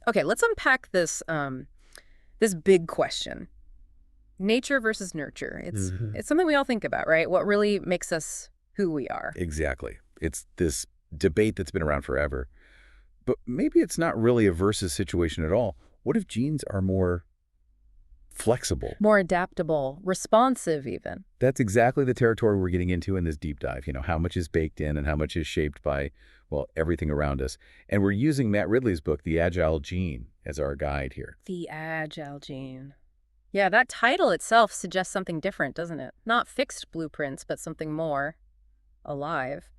Okay, let's unpack this big question. Nature versus nurture. Hmm. It's something we all think about, right? What really makes us who we are. Exactly. It's this debate that's been around forever. But maybe it's not really a versus situation at all. What if genes are more flexible? More adaptable, responsive even. That's exactly the territory we're getting into in this deep dive. How much is baked in and how much is shaped by, well, everything around us. And we're using Matt Ridley's book, The Agile Gene, as our guide here. The Agile Gene. Yeah, that title itself suggests something different, doesn't it? Not fixed blueprints, but something more alive.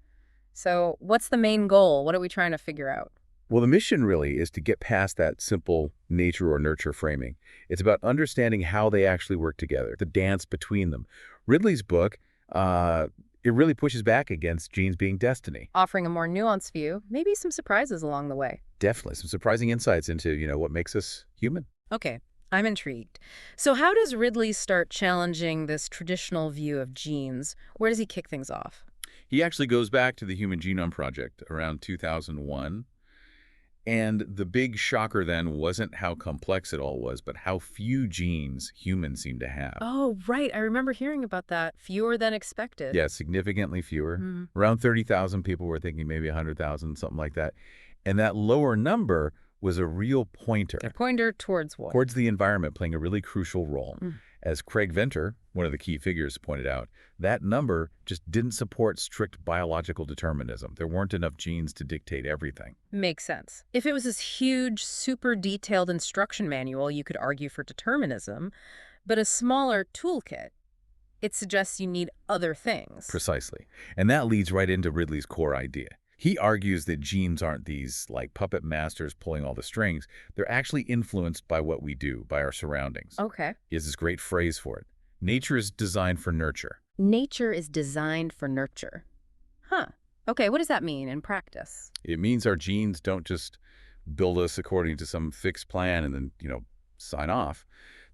So what's the main goal? What are we trying to figure out? Well, the mission really is to get past that simple nature or nurture framing. It's about understanding how they actually work together, the dance between them. Ridley's book, it really pushes back against genes being destiny. Offering a more nuanced view, maybe some surprises along the way. Definitely some surprising insights into, what makes us human. Okay, I'm intrigued. So how does Ridley start challenging this traditional view of genes? Where does he kick things off? He actually goes back to the Human Genome Project around 2001. And the big shocker then wasn't how complex it all was, but how few genes humans seem to have. Oh, right. I remember hearing about that. Fewer than expected. Yeah, significantly fewer. Hmm. Around 30,000 people were thinking maybe 100,000, something like that. And that lower number was a real pointer A pointer towards what? towards the environment playing a really crucial role. Mm. As Craig Venter, one of the key figures, pointed out, that number just didn't support strict biological determinism. There weren't enough genes to dictate everything. Makes sense. If it was this huge, super detailed instruction manual, you could argue for determinism, but a smaller toolkit, it suggests you need other things. Precisely. And that leads right into Ridley's core idea. He argues that genes aren't these, like, puppet masters pulling all the strings. They're actually influenced by what we do, by our surroundings. Okay. He has this great phrase for it. Nature is designed for nurture. Nature is designed for nurture. Huh. Okay, what does that mean in practice? It means our genes don't just build us according to some fixed plan and then, sign off.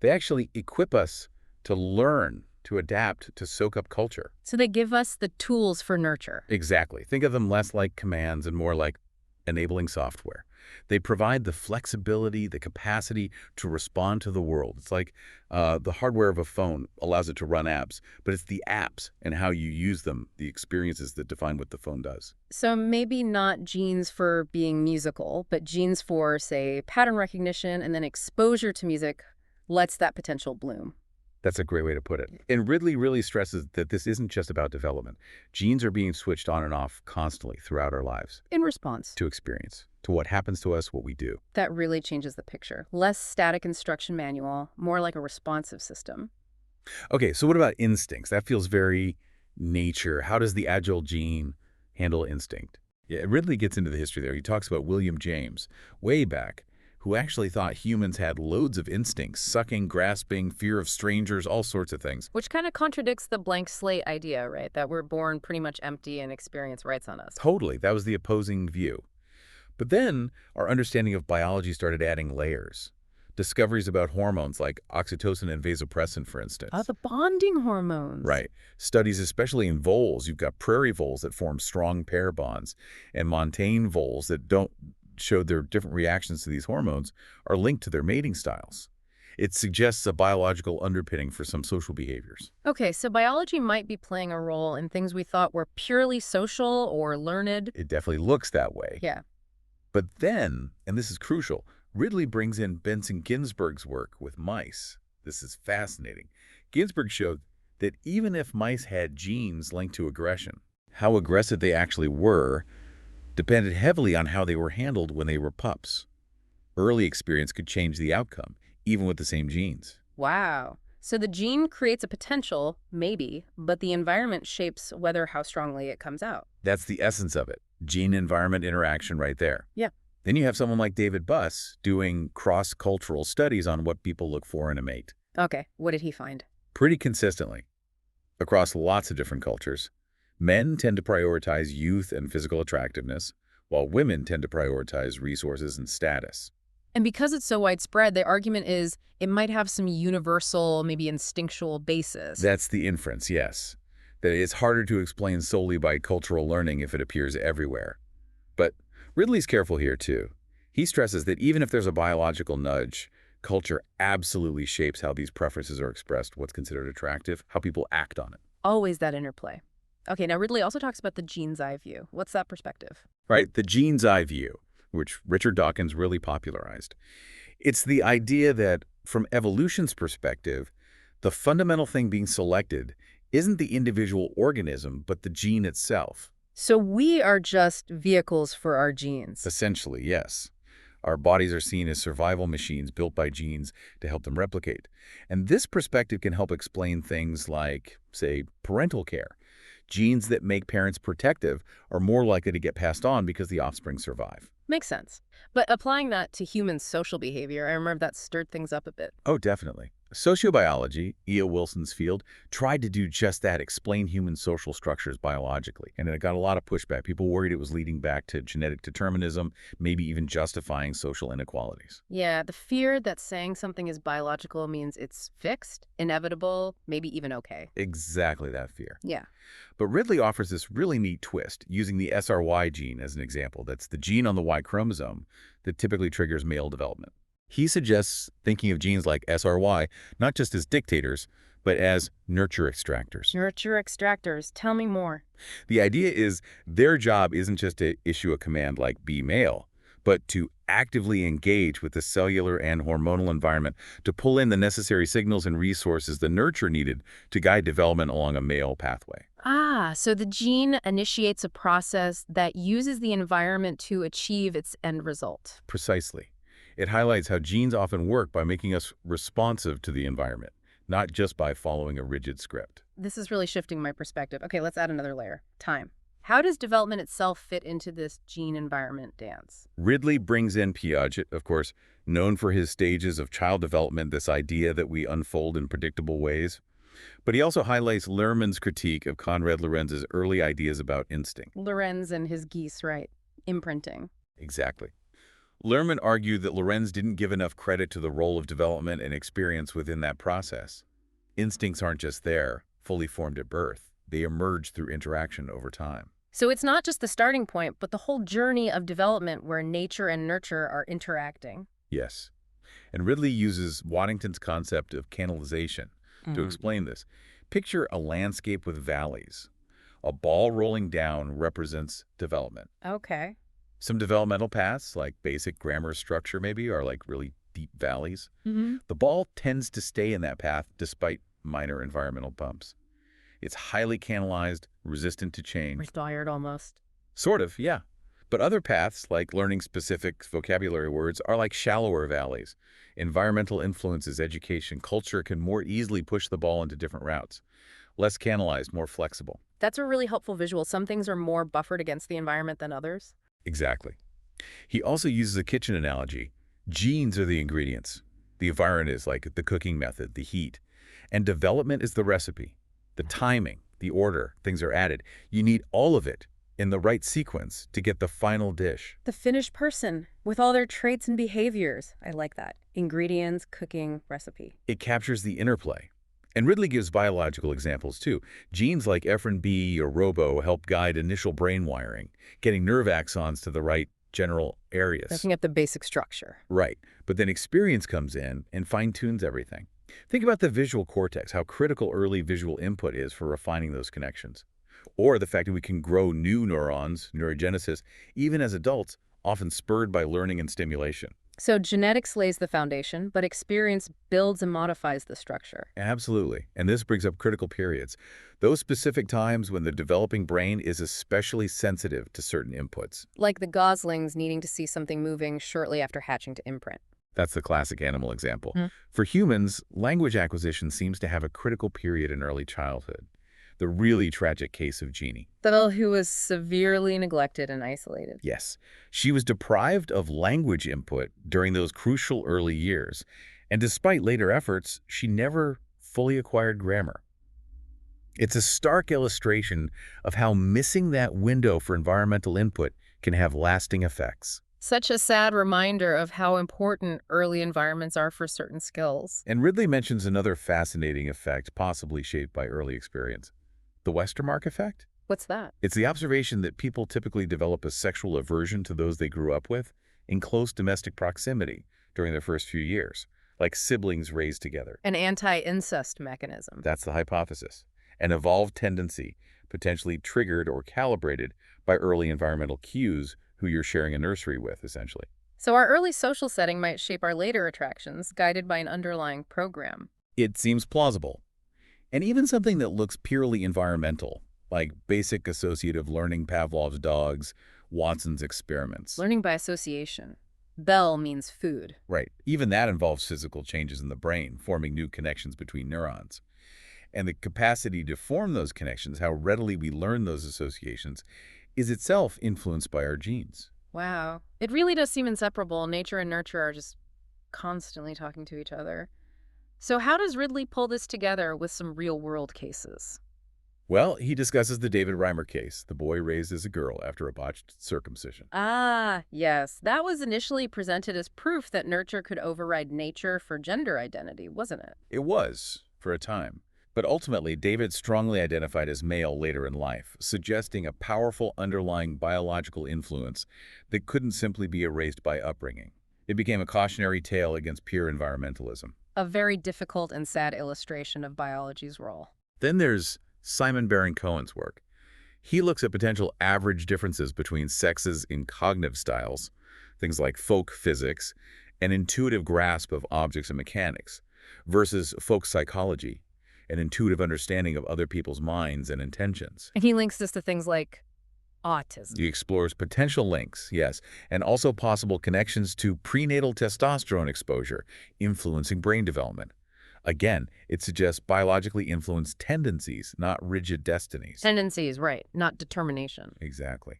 They actually equip us to learn, to adapt, to soak up culture. So they give us the tools for nurture. Exactly. Think of them less like commands and more like enabling software. They provide the flexibility, the capacity to respond to the world. It's like the hardware of a phone allows it to run apps, but it's the apps and how you use them, the experiences that define what the phone does. So maybe not genes for being musical, but genes for, say, pattern recognition, and then exposure to music lets that potential bloom. That's a great way to put it. And Ridley really stresses that this isn't just about development. Genes are being switched on and off constantly throughout our lives In response, to experience, to what happens to us, what we do. that really changes the picture. Less static instruction manual, more like a responsive system. Okay, so what about instincts? That feels very nature. How does the Agile gene handle instinct? Yeah, Ridley gets into the history there. He talks about William James, way back, who actually thought humans had loads of instincts, sucking, grasping, fear of strangers, all sorts of things. Which kind of contradicts the blank slate idea, right? That we're born pretty much empty and experience writes on us. Totally, that was the opposing view. But then our understanding of biology started adding layers. Discoveries about hormones like oxytocin and vasopressin, for instance. The bonding hormones. Right. Studies, especially in voles, you've got prairie voles that form strong pair bonds, and montane voles that don't show their different reactions to these hormones are linked to their mating styles. It suggests a biological underpinning for some social behaviors. Okay, so biology might be playing a role in things we thought were purely social or learned. It definitely looks that way. Yeah. But then, and this is crucial, Ridley brings in Benson Ginsberg's work with mice. This is fascinating. Ginsberg showed that even if mice had genes linked to aggression, how aggressive they actually were depended heavily on how they were handled when they were pups. Early experience could change the outcome, even with the same genes. Wow. So the gene creates a potential, maybe, but the environment shapes whether how strongly it comes out. That's the essence of it. Gene-environment interaction right there. Yeah. Then you have someone like David Buss doing cross-cultural studies on what people look for in a mate. Okay, what did he find? Pretty consistently, across lots of different cultures, men tend to prioritize youth and physical attractiveness, while women tend to prioritize resources and status. And because it's so widespread, the argument is it might have some universal, maybe instinctual basis. That's the inference, yes. That it's harder to explain solely by cultural learning if it appears everywhere. But Ridley's careful here, too. He stresses that even if there's a biological nudge, culture absolutely shapes how these preferences are expressed, what's considered attractive, how people act on it. Always that interplay. Okay, now Ridley also talks about the gene's eye view. What's that perspective? Right, the gene's eye view, which Richard Dawkins really popularized. It's the idea that, from evolution's perspective, the fundamental thing being selected isn't the individual organism, but the gene itself. So we are just vehicles for our genes. Essentially, yes. Our bodies are seen as survival machines built by genes to help them replicate. And this perspective can help explain things like, say, parental care. Genes that make parents protective are more likely to get passed on because the offspring survive. Makes sense. But applying that to human social behavior, I remember that stirred things up a bit. Oh, definitely. Sociobiology, E.O. Wilson's field, tried to do just that, explain human social structures biologically. And it got a lot of pushback. People worried it was leading back to genetic determinism, maybe even justifying social inequalities. Yeah, the fear that saying something is biological means it's fixed, inevitable, maybe even okay. Exactly that fear. Yeah. But Ridley offers this really neat twist, using the SRY gene as an example. That's the gene on the Y chromosome that typically triggers male development. He suggests thinking of genes like SRY not just as dictators, but as nurture extractors. Nurture extractors. Tell me more. The idea is their job isn't just to issue a command like be male, but to actively engage with the cellular and hormonal environment to pull in the necessary signals and resources the nurture needed to guide development along a male pathway. Ah, so the gene initiates a process that uses the environment to achieve its end result. Precisely. It highlights how genes often work by making us responsive to the environment, not just by following a rigid script. This is really shifting my perspective. Okay, let's add another layer. Time. How does development itself fit into this gene-environment dance? Ridley brings in Piaget, of course, known for his stages of child development, this idea that we unfold in predictable ways. But he also highlights Luhrmann's critique of Konrad Lorenz's early ideas about instinct. Lorenz and his geese, right? Imprinting. Exactly. Luhrmann argued that Lorenz didn't give enough credit to the role of development and experience within that process. Instincts aren't just there, fully formed at birth. They emerge through interaction over time. So it's not just the starting point, but the whole journey of development where nature and nurture are interacting. Yes. And Ridley uses Waddington's concept of canalization to explain this. Picture a landscape with valleys. A ball rolling down represents development. Okay. Some developmental paths, like basic grammar structure maybe, are like really deep valleys. The ball tends to stay in that path despite minor environmental bumps. It's highly canalized, resistant to change. Retired almost. Sort of, yeah. But other paths, like learning specific vocabulary words, are like shallower valleys. Environmental influences, education, culture can more easily push the ball into different routes. Less canalized, more flexible. That's a really helpful visual. Some things are more buffered against the environment than others. Exactly. He also uses a kitchen analogy. Genes are the ingredients. The environment is like the cooking method, the heat. And development is the recipe. The timing, the order, things are added. You need all of it in the right sequence to get the final dish. The finished person, with all their traits and behaviors. I like that. Ingredients, cooking, recipe. It captures the interplay. And Ridley gives biological examples too. Genes like Efrin B or Robo help guide initial brain wiring, getting nerve axons to the right general areas. Looking at the basic structure. Right. But then experience comes in and fine-tunes everything. Think about the visual cortex, how critical early visual input is for refining those connections. Or the fact that we can grow new neurons, neurogenesis, even as adults, often spurred by learning and stimulation. So genetics lays the foundation, but experience builds and modifies the structure. Absolutely. And this brings up critical periods. Those specific times when the developing brain is especially sensitive to certain inputs. Like the goslings needing to see something moving shortly after hatching to imprint. That's the classic animal example. For humans, language acquisition seems to have a critical period in early childhood. The really tragic case of Jeannie. The girl who was severely neglected and isolated. Yes, she was deprived of language input during those crucial early years, and despite later efforts, she never fully acquired grammar. It's a stark illustration of how missing that window for environmental input can have lasting effects. Such a sad reminder of how important early environments are for certain skills. And Ridley mentions another fascinating effect possibly shaped by early experience. The Westermark effect? What's that? It's the observation that people typically develop a sexual aversion to those they grew up with, in close domestic proximity during their first few years, like siblings raised together. An anti-incest mechanism. That's the hypothesis. An evolved tendency, potentially triggered or calibrated by early environmental cues who you're sharing a nursery with, essentially. So our early social setting might shape our later attractions, guided by an underlying program. It seems plausible. And even something that looks purely environmental, like basic associative learning Pavlov's dogs, Watson's experiments. Learning by association. Bell means food. Right. Even that involves physical changes in the brain, forming new connections between neurons. And the capacity to form those connections, how readily we learn those associations, is itself influenced by our genes. Wow. It really does seem inseparable. Nature and nurture are just constantly talking to each other. So how does Ridley pull this together with some real-world cases? Well, he discusses the David Reimer case, the boy raised as a girl after a botched circumcision. Ah, yes. That was initially presented as proof that nurture could override nature for gender identity, wasn't it? It was, for a time. But ultimately, David strongly identified as male later in life, suggesting a powerful underlying biological influence that couldn't simply be erased by upbringing. It became a cautionary tale against pure environmentalism. A very difficult and sad illustration of biology's role. Then there's Simon Baron-Cohen's work. He looks at potential average differences between sexes in cognitive styles, things like folk physics, an intuitive grasp of objects and mechanics, versus folk psychology, an intuitive understanding of other people's minds and intentions. And he links this to things like autism. He explores potential links, yes, and also possible connections to prenatal testosterone exposure, influencing brain development. Again, it suggests biologically influenced tendencies, not rigid destinies. Tendencies, right, not determination. Exactly.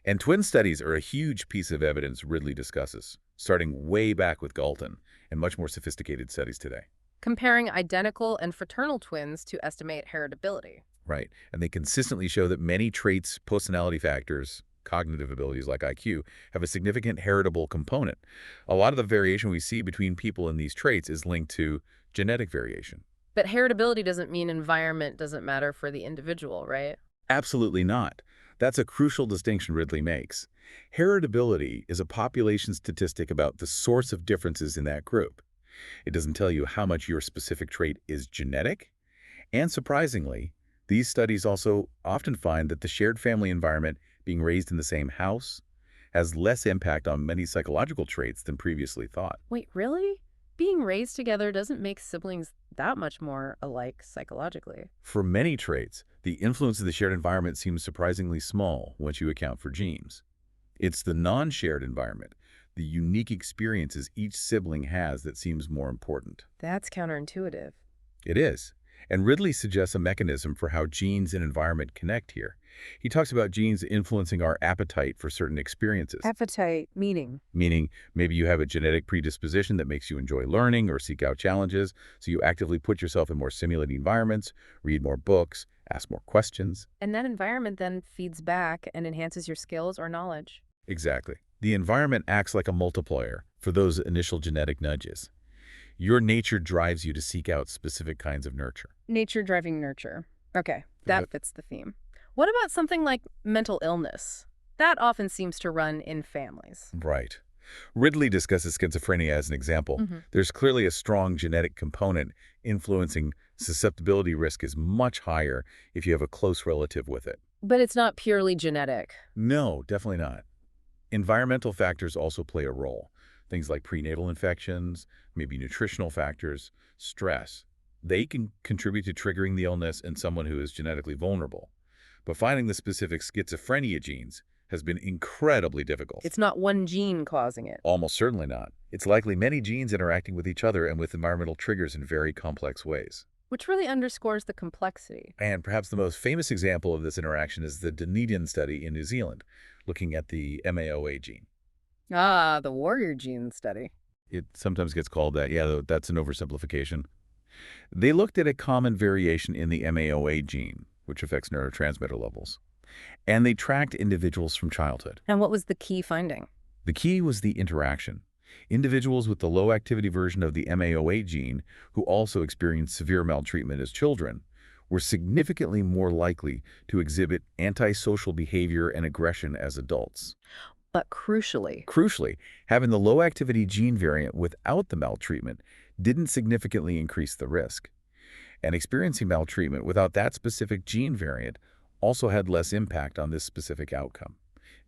And twin studies are a huge piece of evidence Ridley discusses, starting way back with Galton and much more sophisticated studies today. Comparing identical and fraternal twins to estimate heritability. Right. And they consistently show that many traits, personality factors, cognitive abilities like IQ, have a significant heritable component. A lot of the variation we see between people in these traits is linked to genetic variation. But heritability doesn't mean environment doesn't matter for the individual, right? Absolutely not. That's a crucial distinction Ridley makes. Heritability is a population statistic about the source of differences in that group. It doesn't tell you how much your specific trait is genetic. And surprisingly, these studies also often find that the shared family environment, being raised in the same house, has less impact on many psychological traits than previously thought. Wait, really? Being raised together doesn't make siblings that much more alike psychologically. For many traits, the influence of the shared environment seems surprisingly small once you account for genes. It's the non-shared environment, the unique experiences each sibling has, that seems more important. That's counterintuitive. It is. And Ridley suggests a mechanism for how genes and environment connect here. He talks about genes influencing our appetite for certain experiences. Appetite, meaning? Meaning, maybe you have a genetic predisposition that makes you enjoy learning or seek out challenges, so you actively put yourself in more stimulating environments, read more books, ask more questions. And that environment then feeds back and enhances your skills or knowledge. Exactly. The environment acts like a multiplier for those initial genetic nudges. Your nature drives you to seek out specific kinds of nurture. Nature driving nurture. Okay, that fits the theme. What about something like mental illness? That often seems to run in families. Right. Ridley discusses schizophrenia as an example. There's clearly a strong genetic component influencing susceptibility. Risk is much higher if you have a close relative with it. But it's not purely genetic. No, definitely not. Environmental factors also play a role. Things like prenatal infections, maybe nutritional factors, stress. They can contribute to triggering the illness in someone who is genetically vulnerable. But finding the specific schizophrenia genes has been incredibly difficult. It's not one gene causing it. Almost certainly not. It's likely many genes interacting with each other and with environmental triggers in very complex ways. Which really underscores the complexity. And perhaps the most famous example of this interaction is the Dunedin study in New Zealand, looking at the MAOA gene. Ah, the warrior gene study. It sometimes gets called that. Yeah, that's an oversimplification. They looked at a common variation in the MAOA gene, which affects neurotransmitter levels, and they tracked individuals from childhood. And what was the key finding? The key was the interaction. Individuals with the low-activity version of the MAOA gene, who also experienced severe maltreatment as children, were significantly more likely to exhibit antisocial behavior and aggression as adults. But crucially, Crucially, having the low-activity gene variant without the maltreatment didn't significantly increase the risk. And experiencing maltreatment without that specific gene variant also had less impact on this specific outcome.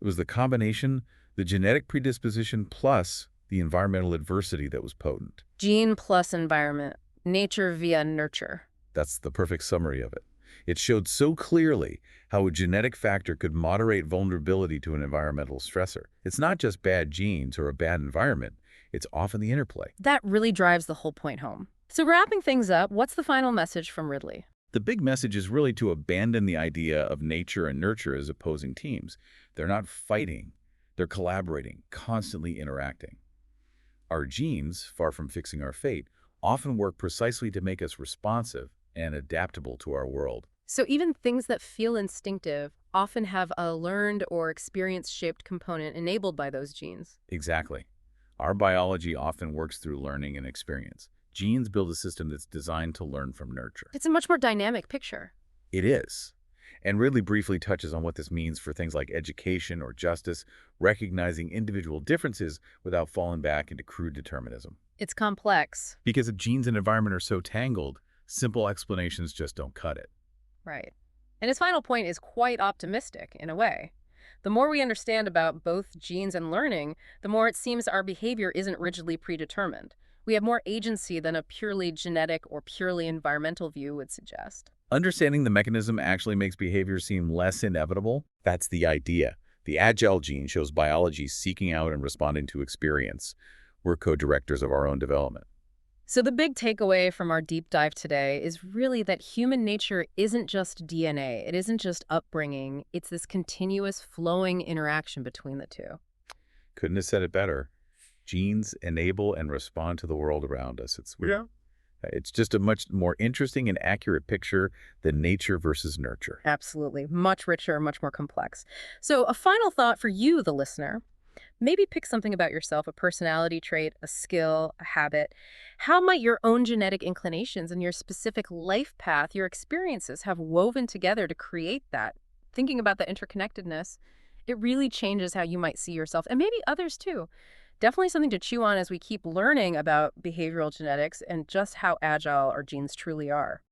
It was the combination, the genetic predisposition plus the environmental adversity that was potent. gene plus environment, nature via nurture. That's the perfect summary of it. It showed so clearly how a genetic factor could moderate vulnerability to an environmental stressor. It's not just bad genes or a bad environment, it's often the interplay. That really drives the whole point home. So wrapping things up, what's the final message from Ridley? The big message is really to abandon the idea of nature and nurture as opposing teams. They're not fighting, they're collaborating, constantly interacting. Our genes, far from fixing our fate, often work precisely to make us responsive and adaptable to our world. So even things that feel instinctive often have a learned or experience-shaped component enabled by those genes. Exactly. Our biology often works through learning and experience. Genes build a system that's designed to learn from nurture. It's a much more dynamic picture. It is. And Ridley briefly touches on what this means for things like education or justice, recognizing individual differences without falling back into crude determinism. It's complex. Because if genes and environment are so tangled, simple explanations just don't cut it. Right. And his final point is quite optimistic, in a way. The more we understand about both genes and learning, the more it seems our behavior isn't rigidly predetermined. We have more agency than a purely genetic or purely environmental view would suggest. Understanding the mechanism actually makes behavior seem less inevitable. That's the idea. The Agile Gene shows biology seeking out and responding to experience. We're co-directors of our own development. So the big takeaway from our deep dive today is really that human nature isn't just DNA. It isn't just upbringing. It's this continuous flowing interaction between the two. Couldn't have said it better. Genes enable and respond to the world around us. It's just a much more interesting and accurate picture than nature versus nurture. Absolutely. Much richer, much more complex. So a final thought for you, the listener. Maybe pick something about yourself, a personality trait, a skill, a habit. How might your own genetic inclinations and your specific life path, your experiences have woven together to create that? Thinking about the interconnectedness, it really changes how you might see yourself and maybe others too. Definitely something to chew on as we keep learning about behavioral genetics and just how agile our genes truly are.